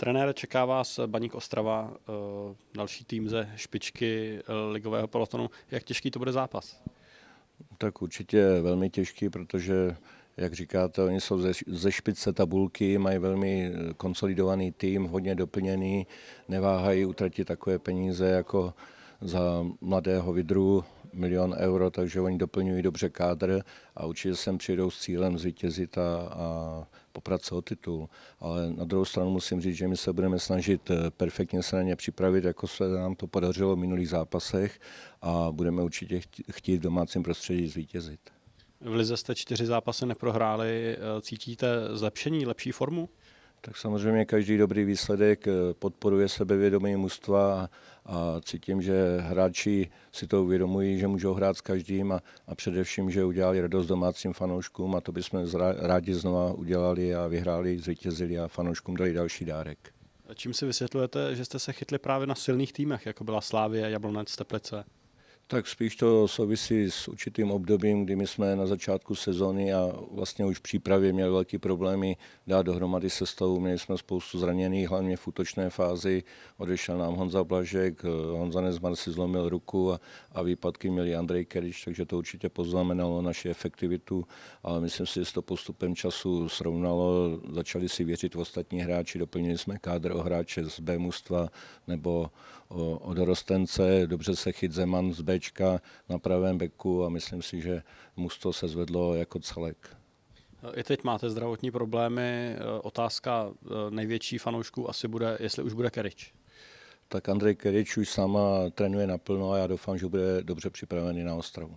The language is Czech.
Trenére, čeká vás Baník Ostrava, další tým ze špičky ligového pelotonu. Jak těžký to bude zápas? Tak určitě velmi těžký, protože, jak říkáte, oni jsou ze špičce tabulky, mají velmi konsolidovaný tým, hodně doplněný, neváhají utratit takové peníze jako za mladého Vydru, 1 000 000 euro, takže oni doplňují dobře kádr a určitě sem přijdou s cílem zvítězit a poprat se o titul. Ale na druhou stranu musím říct, že my se budeme snažit perfektně se na ně připravit, jako se nám to podařilo v minulých zápasech a budeme určitě chtít v domácím prostředí zvítězit. V lize jste 4 zápasy neprohráli. Cítíte zlepšení, lepší formu? Tak samozřejmě každý dobrý výsledek podporuje sebevědomí mužstva a cítím, že hráči si to uvědomují, že můžou hrát s každým a především, že udělali radost domácím fanouškům a to bychom rádi znova udělali a vyhráli, zvítězili a fanouškům dali další dárek. Čím si vysvětlujete, že jste se chytli právě na silných týmech, jako byla Slavie, Jablonec, Teplice? Tak spíš to souvisí s určitým obdobím, kdy my jsme na začátku sezóny a vlastně už v přípravě měli velké problémy dát dohromady sestavu. Měli jsme spoustu zraněných, hlavně v útočné fázi. Odešel nám Honza Blažek, Honza Nezmar si zlomil ruku a výpadky měli Andrej Kerič, takže to určitě poznamenalo naši efektivitu, ale myslím si, že se to postupem času srovnalo. Začali si věřit v ostatní hráči, doplnili jsme kádr o hráče z B mužstva nebo o dorostence, dobře se chyt Zeman z Bčka na pravém beku a myslím si, že mužstvo se zvedlo jako celek. I teď máte zdravotní problémy. Otázka největší fanoušků asi bude, jestli už bude Kerič. Tak Andrej Kerič už sama trénuje naplno a já doufám, že bude dobře připravený na Ostravu.